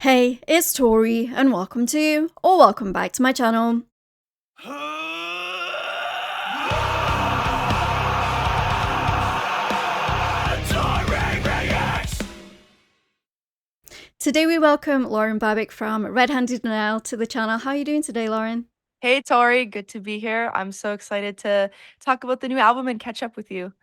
Hey, it's Tori, and welcome back to my channel. Today we welcome Lauren Babic from Red Handed Denial to the channel. How are you doing today, Lauren? Hey Tauri, good to be here. I'm so excited to talk about the new album and catch up with you.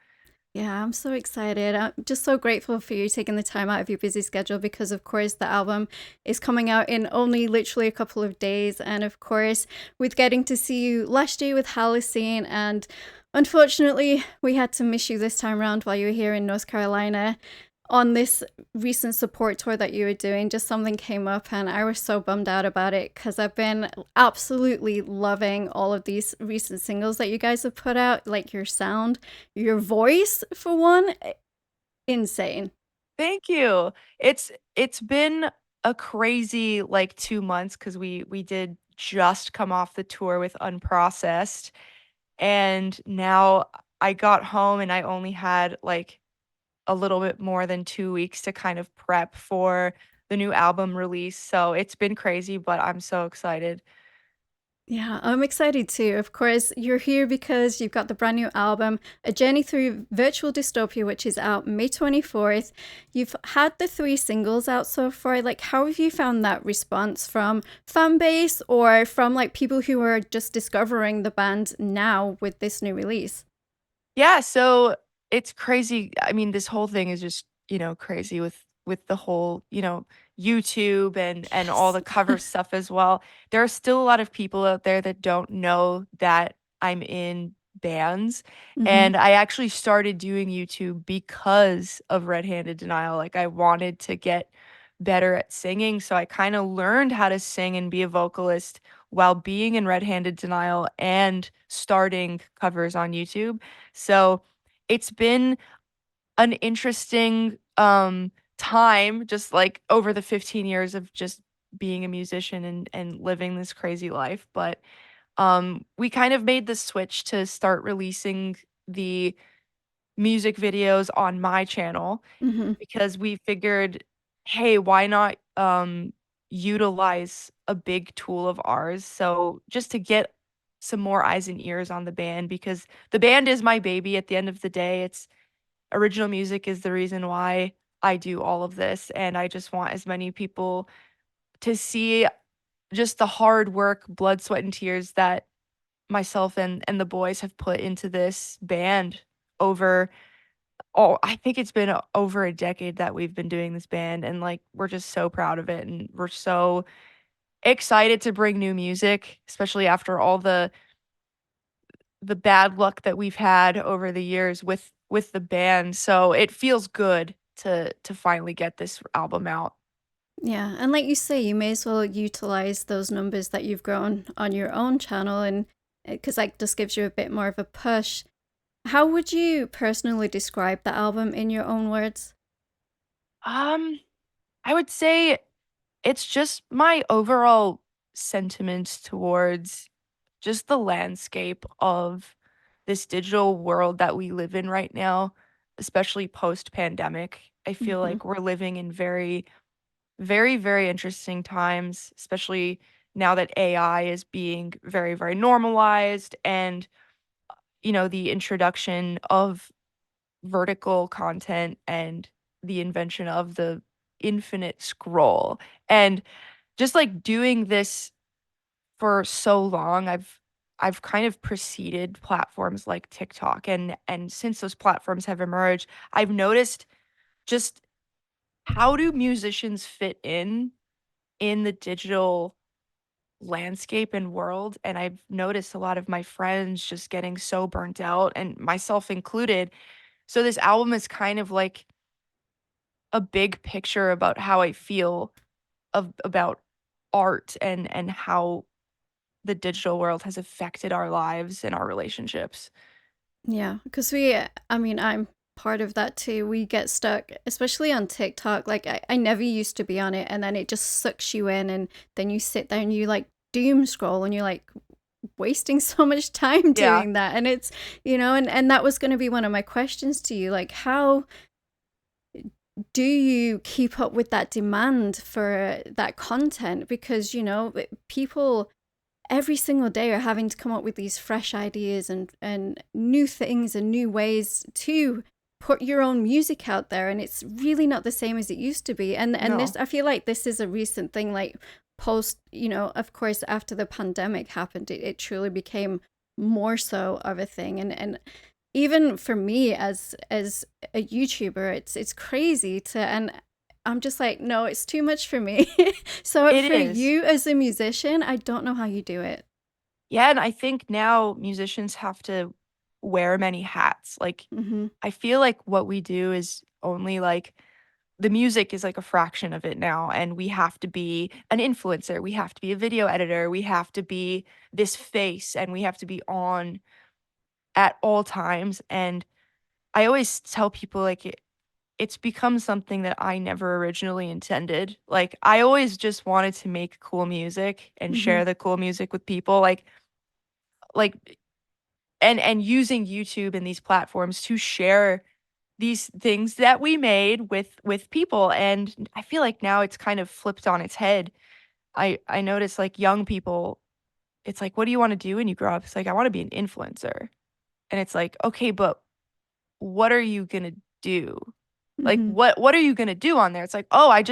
Yeah, I'm so excited. I'm just so grateful for you taking the time out of your busy schedule because, of course, the album is coming out in only literally a couple of days. And, of course, with getting to see you last year with Halocene, and unfortunately, we had to miss you this time around while you were here in North Carolina on this recent support tour that you were doing. Just something came up and I was so bummed out about it because I've been absolutely loving all of these recent singles that you guys have put out, like your sound, your voice for one, insane. Thank you. It's been a crazy like 2 months cuz we did just come off the tour with Unprocessed, and now I got home and I only had like a little bit more than 2 weeks to kind of prep for the new album release. So it's been crazy, but I'm so excited. Yeah, I'm excited too. Of course, you're here because you've got the brand new album, A Journey Through Virtual Dystopia, which is out May 24th. You've had the 3 singles out so far. Like, how have you found that response from fan base or from like people who are just discovering the band now with this new release? Yeah, so it's crazy. I mean, this whole thing is just, crazy with the whole, YouTube and all Yes. the cover stuff as well. There are still a lot of people out there that don't know that I'm in bands. Hmm. And I actually started doing YouTube because of Red Handed Denial. Like I wanted to get better at singing. So I kind of learned how to sing and be a vocalist while being in Red Handed Denial and starting covers on YouTube. So it's been an interesting time just like over the 15 years of just being a musician and living this crazy life. But we kind of made the switch to start releasing the music videos on my channel Hmm. because we figured, hey, why not utilize a big tool of ours? So just to get some more eyes and ears on the band, because the band is my baby at the end of the day. It's original music is the reason why I do all of this. And I just want as many people to see just the hard work, blood, sweat, and tears that myself and the boys have put into this band over. Oh, I think it's been over a decade that we've been doing this band, and, like, we're just so proud of it, and we're so excited to bring new music, especially after all the bad luck that we've had over the years with the band, so it feels good to finally get this album out. Yeah, and like you say, you may as well utilize those numbers that you've grown on your own channel, and because that just gives you a bit more of a push. How would you personally describe the album in your own words? Um, I would say it's just my overall sentiments towards just the landscape of this digital world that we live in right now, especially post-pandemic. I feel Hmm. like we're living in very, very, very interesting times, especially now that AI is being very, very normalized and, the introduction of vertical content and the invention of the infinite scroll. And just like doing this for so long, I've kind of preceded platforms like TikTok, and since those platforms have emerged, I've noticed just how do musicians fit in the digital landscape and world, and I've noticed a lot of my friends just getting so burnt out, and myself included. So this album is kind of like a big picture about how I feel about art and how the digital world has affected our lives and our relationships. Yeah, because I mean, I'm part of that too. We get stuck, especially on TikTok. Like, I never used to be on it, and then it just sucks you in, and then you sit there and you like doom scroll, and you're like wasting so much time Yeah. doing that. And that was going to be one of my questions to you. Like, how do you keep up with that demand for that content? Because, people every single day are having to come up with these fresh ideas and new things and new ways to put your own music out there, and it's really not the same as it used to be. And this, No. I feel like this is a recent thing, like post, of course, after the pandemic happened, it truly became more so of a thing. And even for me as a YouTuber, it's crazy to, and I'm just like, no, it's too much for me. So It for is. you as a musician, I don't know how you do it. Yeah, and I think now musicians have to wear many hats. Like, Mhm. I feel like what we do is only like the music is like a fraction of it now, and we have to be an influencer, we have to be a video editor, we have to be this face, and we have to be on at all times. And I always tell people like it's become something that I never originally intended. Like I always just wanted to make cool music and Mhm. share the cool music with people. Like and using YouTube and these platforms to share these things that we made with people. And I feel like now it's kind of flipped on its head. I notice like young people, it's like, what do you want to do when you grow up? It's like, I want to be an influencer. And it's like, okay, but what are you gonna do? Like, Mhm. what are you gonna do on there? It's like, "Oh, I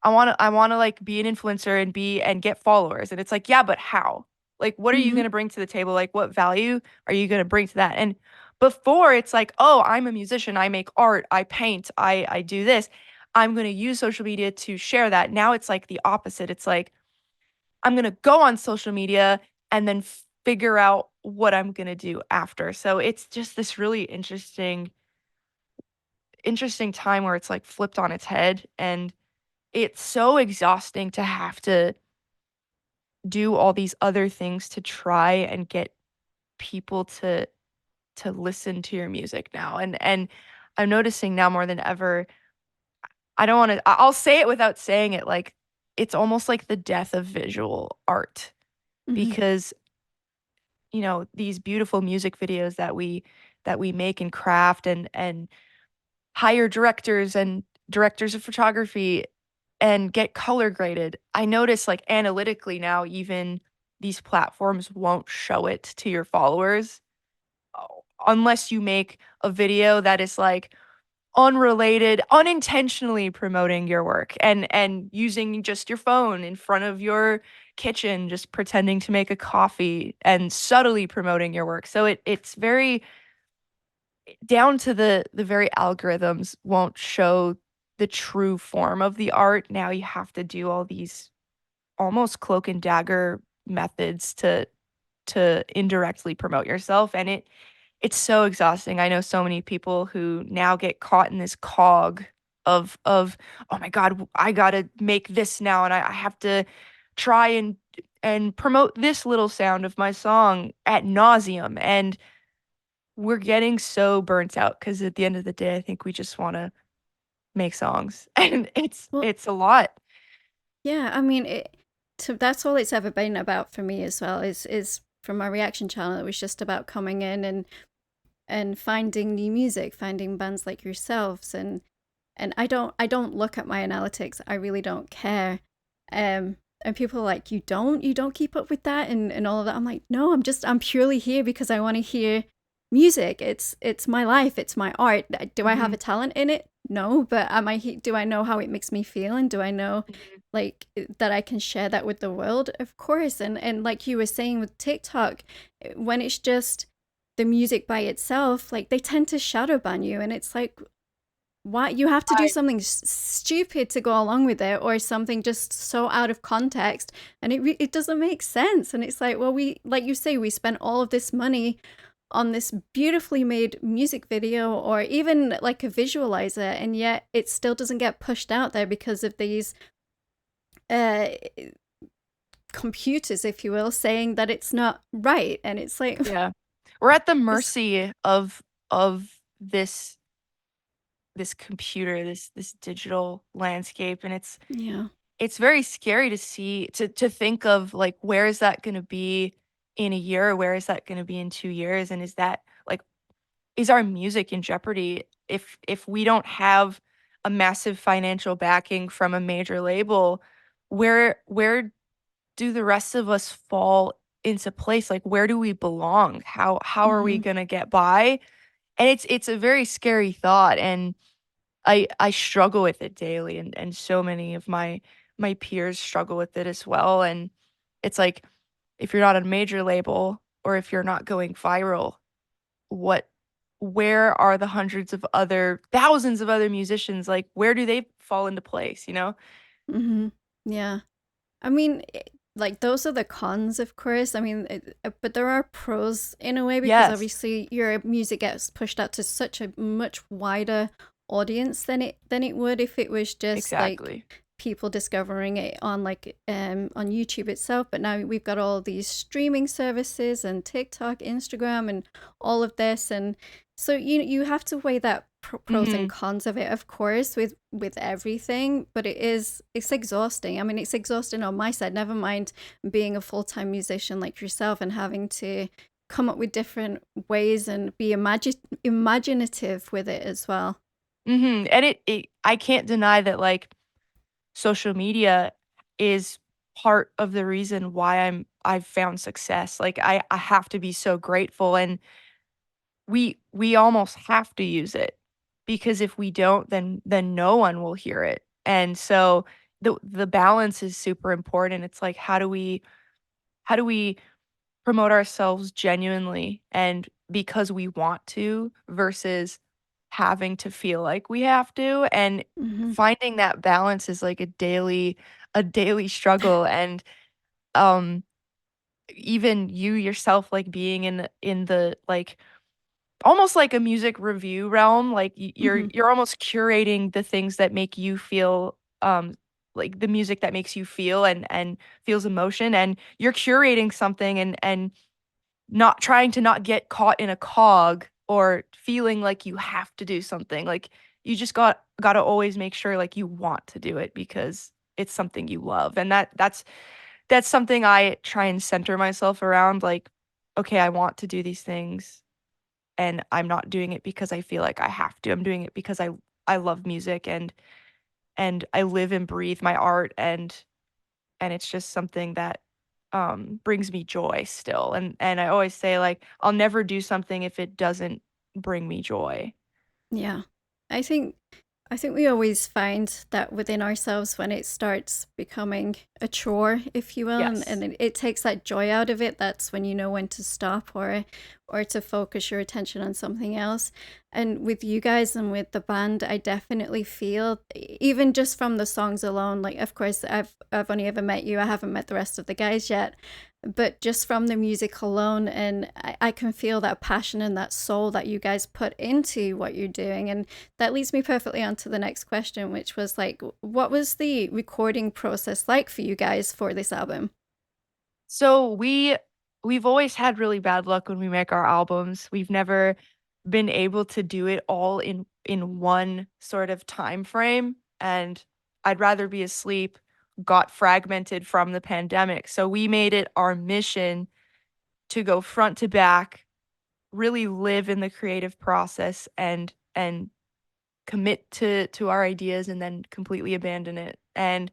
wanna, like, be an influencer and get followers." And it's like, "Yeah, but how? Like, what are you Mhm. gonna bring to the table? Like, what value are you gonna bring to that?" And before, it's like, "Oh, I'm a musician, I make art, I paint, I do this. I'm gonna use social media to share that." Now it's like the opposite. It's like, "I'm gonna go on social media and then figure out what I'm gonna do after." So it's just this really interesting time where it's like flipped on its head, and it's so exhausting to have to do all these other things to try and get people to listen to your music now. And I'm noticing now more than ever, I don't want to I'll say it without saying it, like it's almost like the death of visual art, Mhm. because these beautiful music videos that we make and craft and hire directors and directors of photography and get color graded. I notice like analytically now, even these platforms won't show it to your followers unless you make a video that is like unrelated, unintentionally promoting your work and using just your phone in front of your kitchen, just pretending to make a coffee and subtly promoting your work. So it's very down to the very algorithms won't show the true form of the art. Now you have to do all these almost cloak and dagger methods to indirectly promote yourself, and it's so exhausting. I know so many people who now get caught in this cog of oh my god, I gotta make this now, and I have to try and promote this little sound of my song at nauseum. And we're getting so burnt out because at the end of the day, I think we just want to make songs, and it's Well, it's a lot. yeah, I mean, that's all it's ever been about for me as well. Is from my reaction channel, it was just about coming in and finding new music, finding bands like yourselves, and I don't look at my analytics. I really don't care. And people are like, you don't keep up with that and all of that. I'm like, no, I'm purely here because I want to hear music. It's my life. It's my art. Do I have a Mhm, talent in it? No, but do I know how it makes me feel, and do I know mhm. like that I can share that with the world? Of course. And like you were saying with TikTok, when it's just the music by itself, like they tend to shadow ban you, and it's like, why you have to do I something stupid to go along with it, or something just so out of context, and it doesn't make sense. And it's like, well, we, like you say, we spent all of this money on this beautifully made music video or even like a visualizer, and yet it still doesn't get pushed out there because of these uh computers, if you will, saying that it's not right. And it's like, Yeah. We're at the it's, mercy of this computer, this digital landscape, and yeah. it's very scary to see to think of, like, where is that gonna be in a year? Where is that gonna be in 2 years? And is that like, is our music in jeopardy if we don't have a massive financial backing from a major label, where do the rest of us fall into place? Like, where do we belong? How are we Mhm. gonna get by? And it's a very scary thought, and I struggle with it daily, and so many of my peers struggle with it as well. And it's like, if you're not a major label or if you're not going viral, what where are the hundreds of other thousands of other musicians? Like, where do they fall into place, you know? Mhm. Yeah. I mean, like those are the cons, of course. I mean, but there are pros in a way because Yes, obviously your music gets pushed out to such a much wider audience than it would if it was just like exactly. people discovering it on like on YouTube itself. But now we've got all these streaming services and TikTok, Instagram, and all of this, and so you have to weigh that pros and Mhm. cons of it, of course, with everything. But it's exhausting. I mean, it's exhausting on my side. Never mind being a full-time musician like yourself and having to come up with different ways and be imaginative with it as well. Mhm. And it I can't deny that, like, social media is part of the reason why I've found success. Like, I have to be so grateful, and we almost have to use it, because if we don't, then no one will hear it. And so the balance is super important. It's like, how do we promote ourselves genuinely and because we want to, versus having to feel like we have to. And Hmm. finding that balance is like a daily struggle. And um even you yourself, like, being in the like, almost like a music review realm, like, you're Hmm. you're almost curating the things that make you feel, like, the music that makes you feel and feels emotion, and you're curating something, and not trying to not get caught in a cog or feeling like you have to do something. Like, you just gotta always make sure, like, you want to do it because it's something you love. And that's something I try and center myself around. Like, okay, I want to do these things, and I'm not doing it because I feel like I have to. I'm doing it because I love music, and I live and breathe my art, and it's just something that brings me joy still. And I always say, like, I'll never do something if it doesn't bring me joy. Yeah. I think I think we always find that within ourselves when it starts becoming a chore, if you will, Yes. and it takes that joy out of it. That's when you know when to stop or to focus your attention on something else. And with you guys and with the band, I definitely feel even just from the songs alone. Like, of course, I've only ever met you. I haven't met the rest of the guys yet, but just from the music alone, and I can feel that passion and that soul that you guys put into what you're doing. And that leads me perfectly on to the next question, which was like, what was the recording process like for you guys for this album? So we've always had really bad luck when we make our albums. We've never been able to do it all in one sort of time frame, and I'd rather be asleep got fragmented from the pandemic. So we made it our mission to go front to back, really live in the creative process, and commit to our ideas, and then completely abandon it. And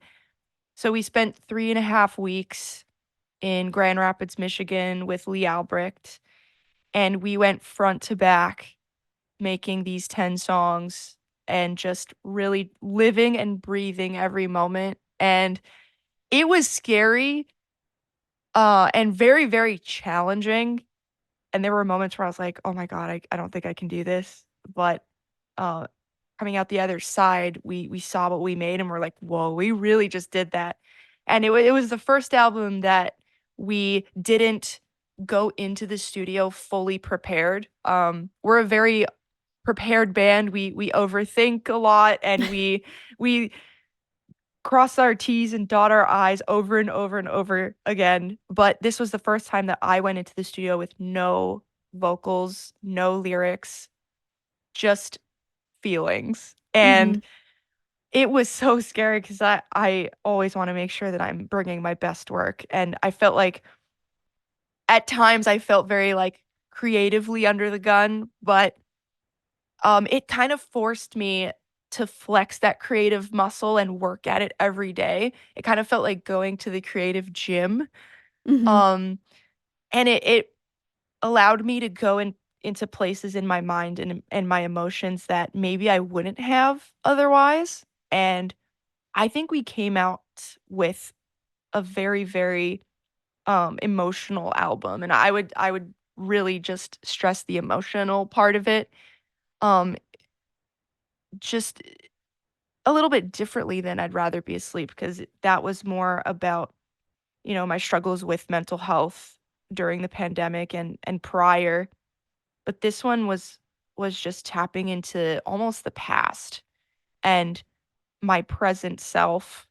so we spent 3.5 weeks in Grand Rapids, Michigan with Lee Albrecht, and we went front to back making these 10 songs and just really living and breathing every moment. And it was scary, and very, very challenging. And there were moments where I was like, "Oh my god, I don't think I can do this." But, uh, coming out the other side, we saw what we made, and we're like, "Whoa, we really just did that." And it was the first album that we didn't go into the studio fully prepared. We're a very prepared band. We overthink a lot, and we cross our T's and dot our I's over and over and over again. But this was the first time that I went into the studio with no vocals, no lyrics, just feelings. And Mm-hmm. it was so scary because I always want to make sure that I'm bringing my best work. And I felt like at times I felt very, like, creatively under the gun, but it kind of forced me to flex that creative muscle and work at it every day. It kind of felt like going to the creative gym. Mhm. Um, and it allowed me to go into places in my mind and my emotions that maybe I wouldn't have otherwise. And I think we came out with a very, very emotional album. And I would really just stress the emotional part of it. Um, just a little bit differently than I'd rather be asleep because that was more about, my struggles with mental health during the pandemic and prior. But this one was just tapping into almost the past and my present self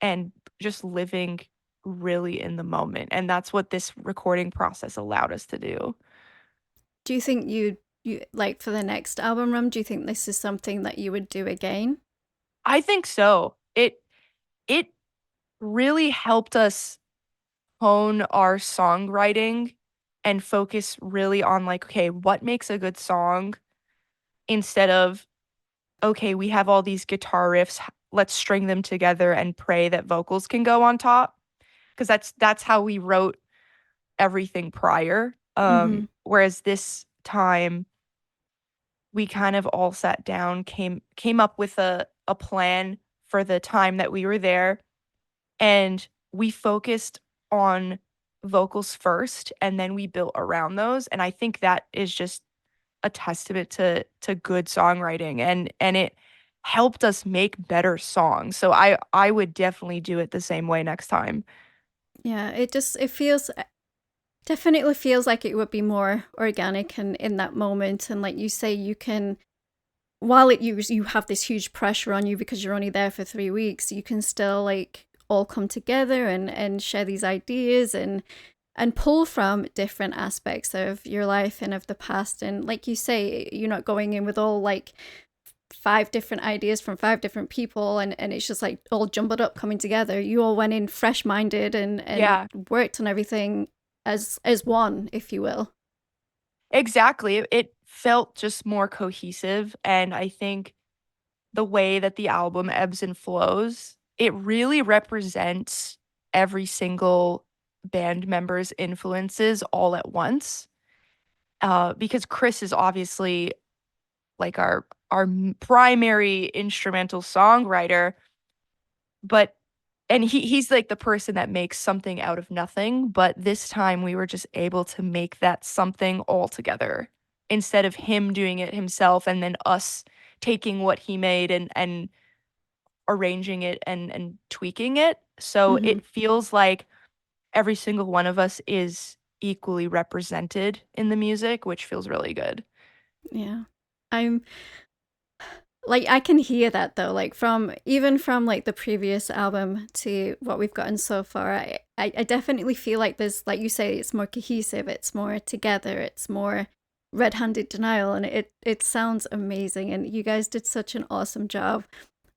and just living really in the moment. And that's what this recording process allowed us to do. Do you think you like for the next album run, do you think this is something that you would do again? I think so. It really helped us hone our songwriting and focus really on like, okay, what makes a good song instead of, okay, we have all these guitar riffs, let's string them together and pray that vocals can go on top. Because that's how we wrote everything prior. Mhm. Whereas this time we kind of all sat down, came up with a plan for the time that we were there, and we focused on vocals first and then we built around those. And I think that is just a testament to good songwriting and it helped us make better songs. So I would definitely do it the same way next time. Yeah, it feels definitely feels like it would be more organic and in that moment, and like you say, you can, while you have this huge pressure on you because you're only there for 3 weeks, you can still like all come together and share these ideas and pull from different aspects of your life and of the past. And like you say, you're not going in with all like five different ideas from five different people and it's just like all jumbled up coming together. You all went in fresh minded and Yeah, worked on everything as one, if you will. exactly. It felt just more cohesive and I think the way that the album ebbs and flows, it really represents every single band member's influences all at once. Because Chris is obviously like our primary instrumental songwriter, but and he's like the person that makes something out of nothing, but this time we were just able to make that something all together instead of him doing it himself and then us taking what he made and arranging it and tweaking it. So Hmm. it feels like every single one of us is equally represented in the music, which feels really good. Yeah. I'm like, I can hear that though, like from even from like the previous album to what we've gotten so far. I definitely feel like there's, like you say, it's more cohesive, it's more together, it's more red-handed denial, and it sounds amazing. And you guys did such an awesome job.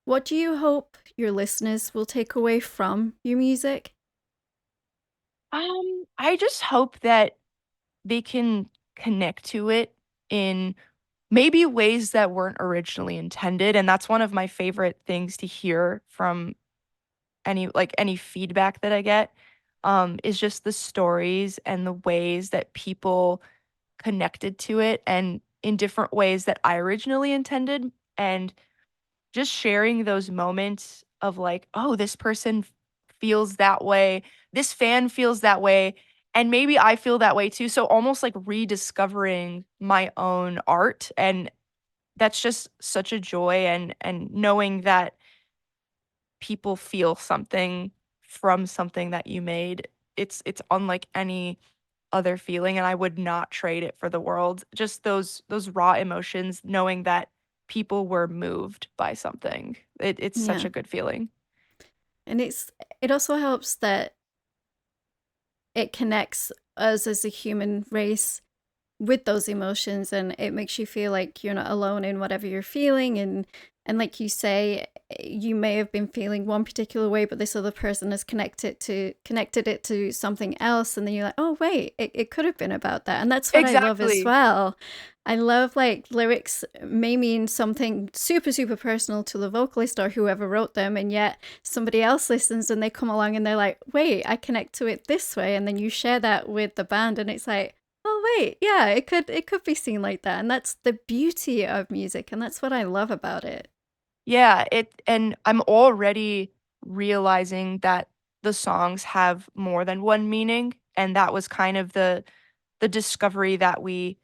What do you hope your listeners will take away from your music? I just hope that they can connect to it in maybe ways that weren't originally intended, and that's one of my favorite things to hear from any feedback that I get, is just the stories and the ways that people connected to it and in different ways that I originally intended, and just sharing those moments of like, "Oh, this person feels that way. This fan feels that way, and maybe I feel that way too." So almost like rediscovering my own art, and that's just such a joy and knowing that people feel something from something that you made. It's unlike any other feeling and I would not trade it for the world. Just those raw emotions knowing that people were moved by something. It's such Yeah. a good feeling. And it also helps that it connects us as a human race with those emotions, and it makes you feel like you're not alone in whatever you're feeling, and And like you say, you may have been feeling one particular way, but this other person has connected it to something else, and then you're like, oh wait, it could have been about that. And that's what I love as Exactly. well. I love like lyrics may mean something super, super personal to the vocalist or whoever wrote them, and yet somebody else listens and they come along and they're like, wait, I connect to it this way. And then you share that with the band, and it's like, oh wait, yeah, it could be seen like that. And that's the beauty of music, and that's what I love about it. Yeah, and I'm already realizing that the songs have more than one meaning, and that was kind of the discovery that we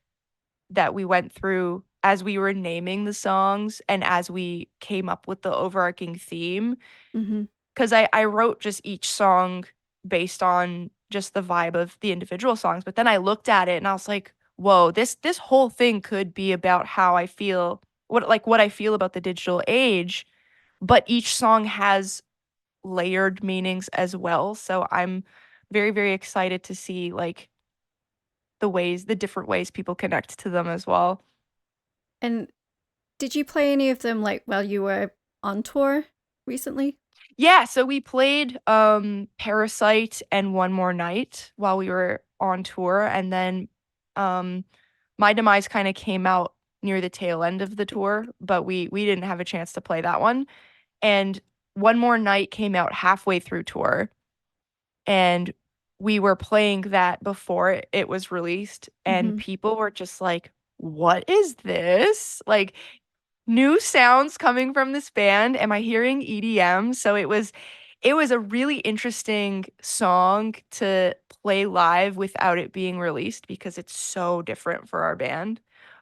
went through as we were naming the songs and as we came up with the overarching theme. Hmm. 'Cause I wrote just each song based on just the vibe of the individual songs, but then I looked at it and I was like, "Whoa, this whole thing could be about how I feel what I feel about the digital age," but each song has layered meanings as well, so I'm very, very excited to see, like, the different ways people connect to them as well. And did you play any of them like while you were on tour recently? Yeah, so we played, Parasite and One More Night while we were on tour, and then, um, My Demise kinda came out near the tail end of the tour, but we didn't have a chance to play that one, and One More Night came out halfway through tour, and we were playing that before it was released, and Hmm. people were just like, "What is this?" Like, new sounds coming from this band. Am I hearing EDM? So it was a really interesting song to play live without it being released because it's so different for our band.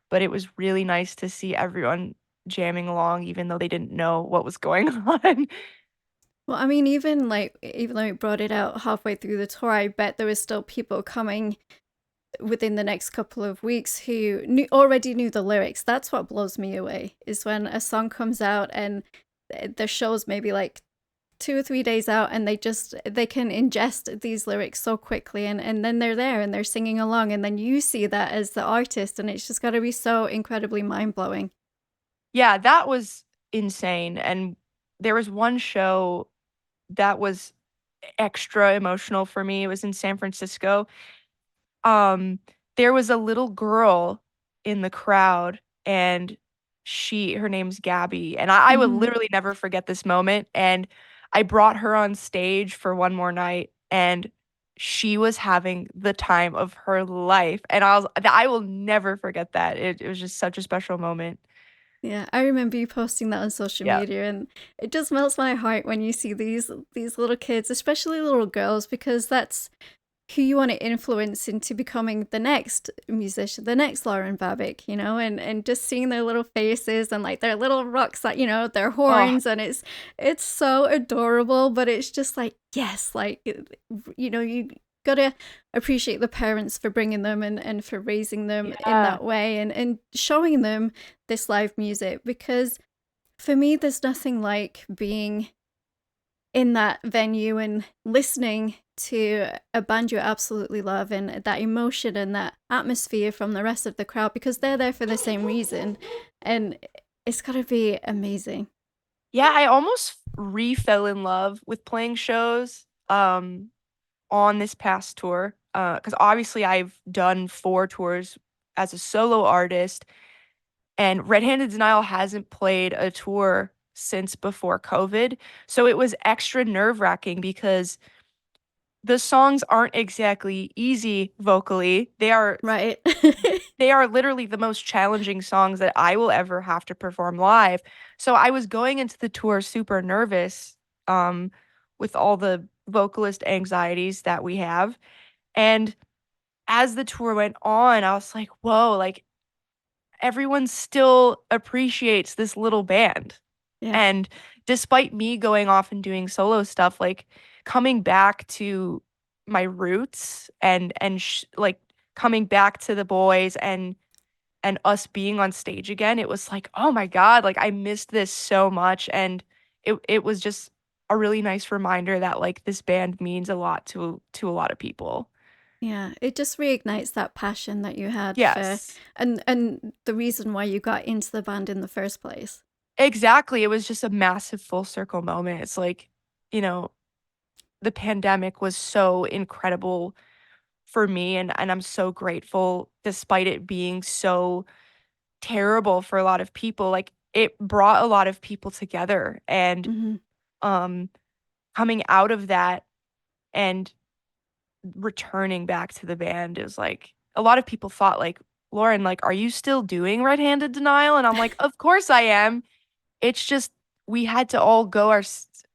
But it was really nice to see everyone jamming along even though they didn't know what was going on. Well, I mean, even though it brought it out halfway through the tour, I bet there was still people coming within the next couple of weeks who already knew the lyrics. That's what blows me away, is when a song comes out and the show's maybe like 2 or 3 days out, and they can ingest these lyrics so quickly, and then they're there and they're singing along, and then you see that as the artist, and it's just got to be so incredibly mind-blowing. Yeah, that was insane. And there was one show that was extra emotional for me. It was in San Francisco. Um, there was a little girl in the crowd, and her name's Gabby, and I would Hmm. literally never forget this moment, and I brought her on stage for One More Night, and she was having the time of her life, and I will never forget that. It was just such a special moment. Yeah, I remember you posting that on social Yeah. media, and it just melts my heart when you see these little kids, especially little girls, because that's who you want to influence into becoming the next musician, the next Lauren Babic, and just seeing their little faces and like their little rocks, that their Oh, horns, and it's so adorable, but it's just like, yes, like, you gotta appreciate the parents for bringing them and for raising them in yeah. that way, and showing them this live music, because for me there's nothing like being in that venue and listening to a band you absolutely love, and that emotion and that atmosphere from the rest of the crowd, because they're there for the same reason, and it's got to be amazing. Yeah, I almost re-fell in love with playing shows, on this past tour, because obviously I've done 4 tours as a solo artist, and Red Handed Denial hasn't played a tour since before COVID, so it was extra nerve-wracking because the songs aren't exactly easy vocally. Right. They are literally the most challenging songs that I will ever have to perform live. So I was going into the tour super nervous, um, with all the vocalist anxieties that we have. And as the tour went on, I was like, whoa, like everyone still appreciates this little band. Yeah. And despite me going off and doing solo stuff, like coming back to my roots and like coming back to the boys and us being on stage again, it was like, "Oh my god, like, I missed this so much," and it was just a really nice reminder that, like, this band means a lot to a lot of people. Yeah, it just reignites that passion that you had for, Yes. and the reason why you got into the band in the first place. Exactly, it was just a massive full circle moment. It's like, you know, the pandemic was so incredible for me, and I'm so grateful despite it being so terrible for a lot of people, like, it brought a lot of people together, and, Hmm. um, coming out of that and returning back to the band is like a lot of people thought, like, "Lauren, like, are you still doing Red-Handed Denial?" And I'm like, "Of course I am." It's just we had to all go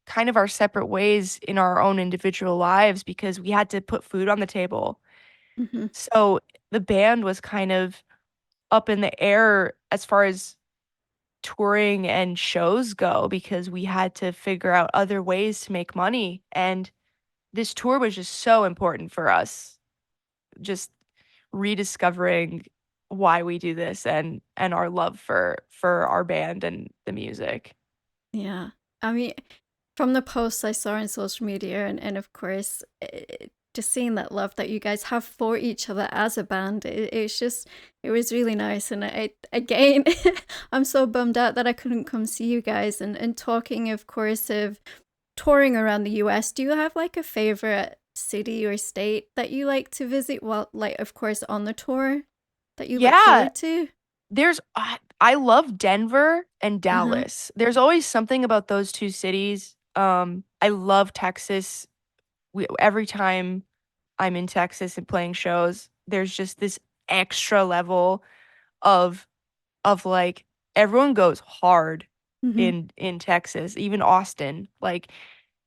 kind of our separate ways in our own individual lives because we had to put food on the table. Hmm. So, the band was kind of up in the air as far as touring and shows go because we had to figure out other ways to make money, and this tour was just so important for us. Just rediscovering why we do this and our love for our band and the music. Yeah. I mean, from the posts I saw on social media, and of course, just seeing that love that you guys have for each other as a band, it's just, it was really nice. And again, I'm so bummed out that I couldn't come see you guys. And talking, of course, of touring around the US, do you have like a favorite city or state that you like to visit while, like, of course, on the tour that you look Yeah, forward to? there's I love Denver and Uh huh. Dallas. There's always something about those 2 cities. I love Texas. Every time I'm in Texas and playing shows, there's just this extra level of like everyone goes hard Mm-hmm. in Texas, even Austin. Like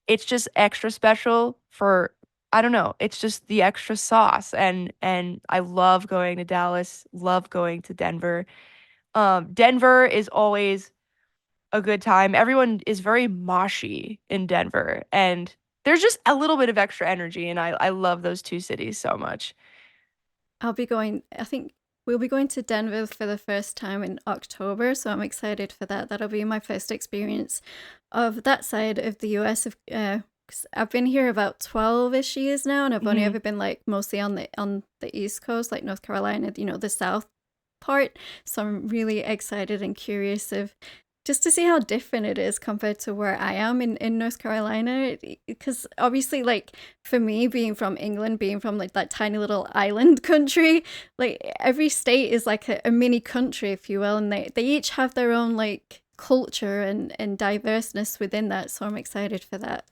it's just extra special for I don't know, it's just the extra sauce and I love going to Dallas, love going to Denver. Denver is always a good time. Everyone is very moshy in Denver and there's just a little bit of extra energy and I love those 2 cities so much. I'll be going, I think we'll be going to Denver for the first time in October, so I'm excited for that. That'll be my first experience of that side of the US. 'Cause I've been here about 12-ish years now, and I've only Mhm. ever been like mostly on the East Coast, like North Carolina, the South part. So I'm really excited and curious of just to see how different it is compared to where I am in North Carolina. Because obviously, like for me, being from England, being from like that tiny little island country, like every state is like a mini country, if you will, and they each have their own like culture and diverseness within that. So I'm excited for that.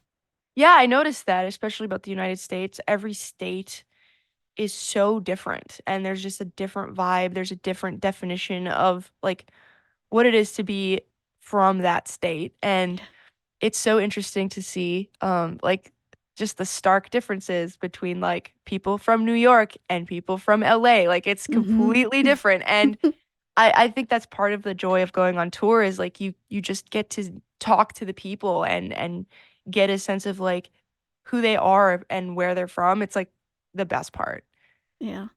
Yeah, I noticed that, especially about the United States. Every state is so different and there's just a different vibe. There's a different definition of like what it is to be from that state. And Yeah. it's so interesting to see like just the stark differences between like people from New York and people from LA. Like it's Mm-hmm. completely different. And I think that's part of the joy of going on tour is like you just get to talk to the people and get a sense of like who they are and where they're from. It's like the best part. Yeah.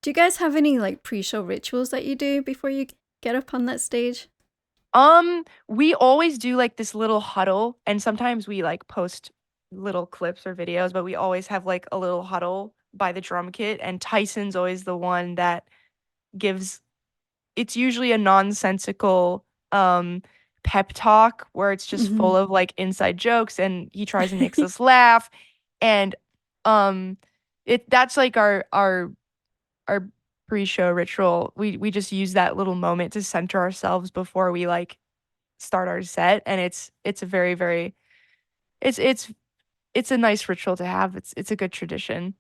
Do you guys have any like pre-show rituals that you do before you get up on that stage? We always do like this little huddle and sometimes we like post little clips or videos, but we always have like a little huddle by the drum kit and Tyson's always the one that gives it's usually a nonsensical pep talk where it's just Hmm. full of like inside jokes and he tries and makes us laugh and um that's like our pre-show ritual. We just use that little moment to center ourselves before we like start our set and it's a very it's it's it's a nice ritual to have. It's a good tradition.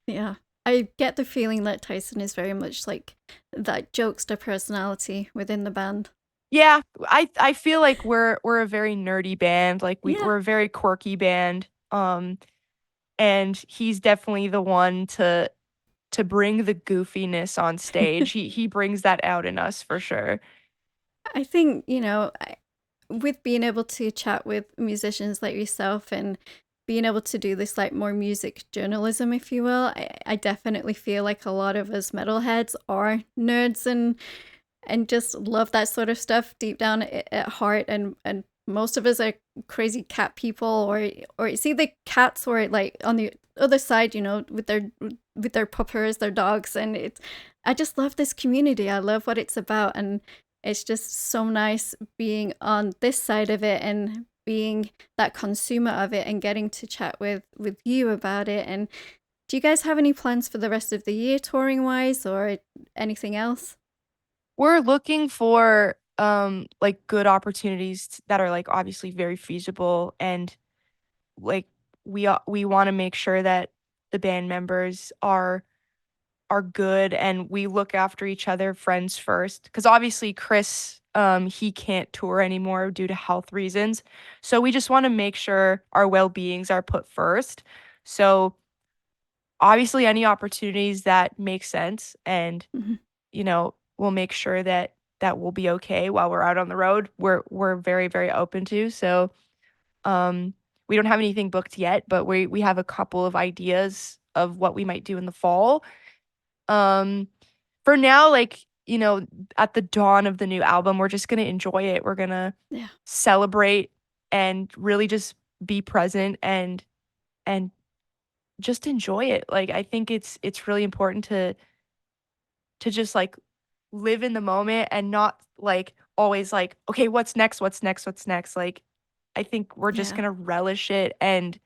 Yeah. I get the feeling that Tyson is very much like that jokester personality within the band. Yeah, I feel like we're a very nerdy band. Like Yeah. we're a very quirky band. And he's definitely the one to bring the goofiness on stage. He brings that out in us for sure. I think, with being able to chat with musicians like yourself and being able to do this like more music journalism, if you will, I definitely feel like a lot of us metalheads are nerds and just love that sort of stuff deep down at heart. And most of us are crazy cat people, or it's either cats or like on the other side, with their puppers, their dogs, and it's. I just love this community. I love what it's about, and it's just so nice being on this side of it and being that consumer of it and getting to chat with you about it. And do you guys have any plans for the rest of the year touring wise or anything else? We're looking for like good opportunities that are like obviously very feasible, and like we want to make sure that the band members are good and we look after each other, friends first, because obviously Chris he can't tour anymore due to health reasons, so we just want to make sure our well-beings are put first. So obviously any opportunities that make sense, and Mhm. we'll make sure that we'll be okay while we're out on the road, we're very very open to. So um we don't have anything booked yet, but we have a couple of ideas of what we might do in the fall. um for now, like, at the dawn of the new album, we're just gonna enjoy it. We're gonna Yeah. celebrate and really just be present and just enjoy it. Like, I think it's really important to just like live in the moment and not like always like, okay, what's next? What's next? What's next? Like, I think we're just Yeah. gonna relish it and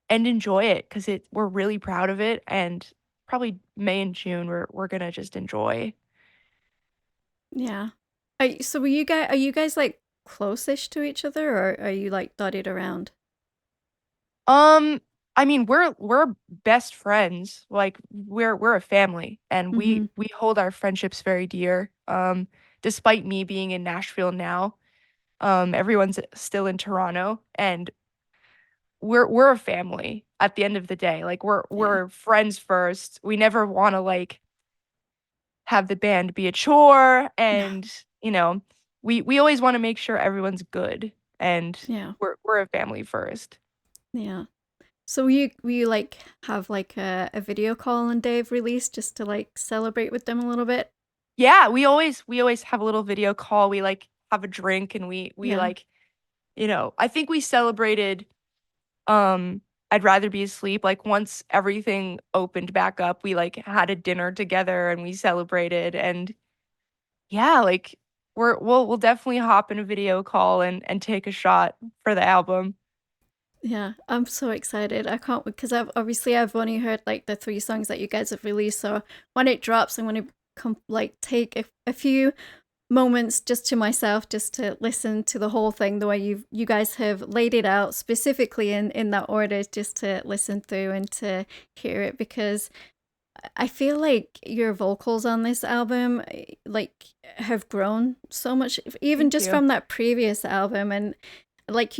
enjoy it because we're really proud of it, and probably May and June we're gonna just enjoy. Yeah. So are you guys like close-ish to each other or are you like dotted around? Um, I mean, we're best friends. Like, we're a family, and we Mm-hmm. we hold our friendships very dear. Despite me being in Nashville now, everyone's still in Toronto, and we're a family at the end of the day. Like, we're Yeah. we're friends first. We never want to like have the band be a chore, No. and we always want to make sure everyone's good, and Yeah. we're a family first. Yeah. So will you like have like a video call on day of release just to like celebrate with them a little bit? Yeah, we always have a little video call. We like have a drink, and we Yeah. like, I think we celebrated um I'd rather be asleep. Like, once everything opened back up, we like had a dinner together and we celebrated. And yeah, like, we'll definitely hop in a video call and take a shot for the album. Yeah, I'm so excited. I can't because I've only heard like the three songs that you guys have released. So when it drops, I'm gonna like take a few moments just to myself, just to listen to the whole thing the way you guys have laid it out specifically in that order, just to listen through and to hear it because I feel like your vocals on this album like have grown so much, even Thank just you. from that previous album. And like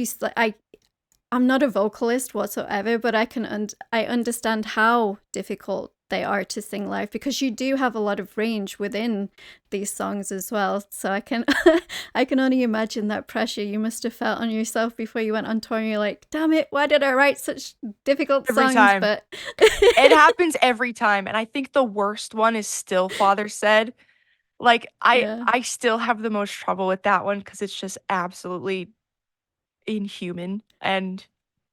I'm not a vocalist whatsoever, but I understand how difficult they are to sing live because you do have a lot of range within these songs as well. So I can I can only imagine that pressure you must have felt on yourself before you went on tour and you're like, damn it, why did I write such difficult Every songs? time. But It happens every time, and I think the worst one is still Father Said. Like, I yeah. I still have the most trouble with that one because it's just absolutely inhuman. And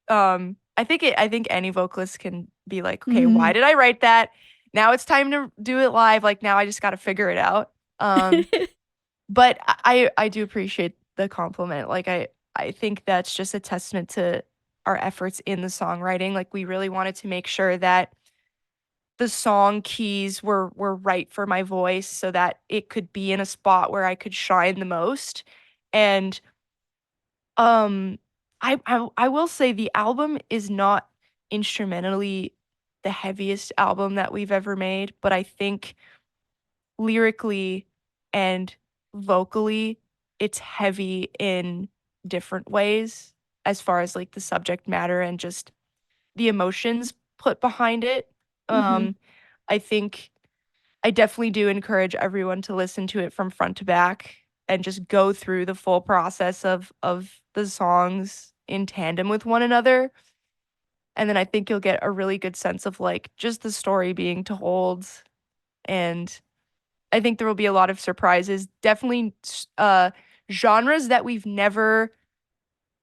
I think any vocalist can be like, "Okay, why Mhm. did I write that? Now it's time to do it live. Like, now I just gotta figure it out." But I do appreciate the compliment. Like, I think that's just a testament to our efforts in the songwriting. Like, we really wanted to make sure that the song keys were right for my voice so that it could be in a spot where I could shine the most. And um I will say the album is not instrumentally the heaviest album that we've ever made, but I think lyrically and vocally it's heavy in different ways, as far as like the subject matter and just the emotions put behind it. Mhm. Um I think I definitely do encourage everyone to listen to it from front to back and just go through the full process of the songs in tandem with one another. And then I think you'll get a really good sense of like just the story being told. And I think there will be a lot of surprises. Definitely genres that we've never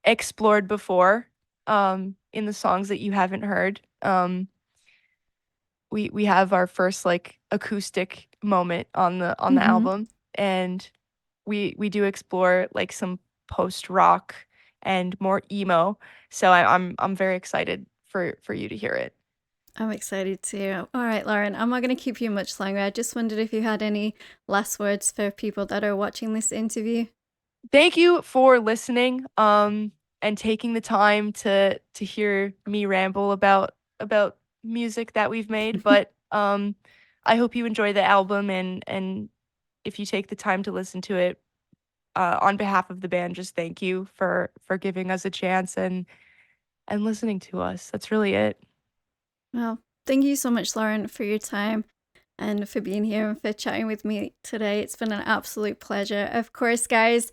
explored before in the songs that you haven't heard. We have our first like acoustic moment on the Mhm. album, and we do explore like some post rock and more emo. So I'm very excited for you to hear it. I'm excited too. All right, Lauren, I'm not going to keep you much longer. I just wondered if you had any last words for people that are watching this interview. Thank you for listening, and taking the time to hear me ramble about music that we've made. But I hope you enjoy the album, and if you take the time to listen to it, on behalf of the band, just thank you for giving us a chance and listening to us. That's really it. Well, thank you so much, Lauren, for your time and for being here and for chatting with me today. It's been an absolute pleasure. Of course, guys,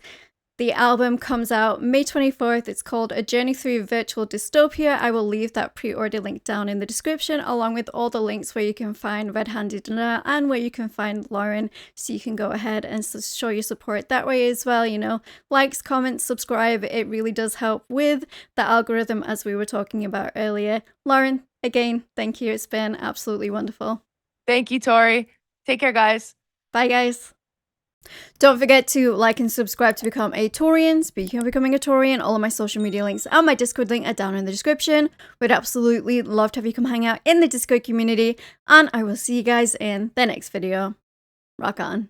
the album comes out May 24th. It's called A Journey Through Virtual Dystopia. I will leave that pre-order link down in the description, along with all the links where you can find Red Handed Dinner and where you can find Lauren, so you can go ahead and show your support that way as well. You know, likes, comments, subscribe. It really does help with the algorithm, as we were talking about earlier. Lauren, again, thank you. It's been absolutely wonderful. Thank you, Tori. Take care, guys. Bye, guys. Don't forget to like and subscribe to become a Taurian. Speaking of becoming a Taurian, all of my social media links and my Discord link are down in the description. We'd absolutely love to have you come hang out in the Discord community, and I will see you guys in the next video. Rock on.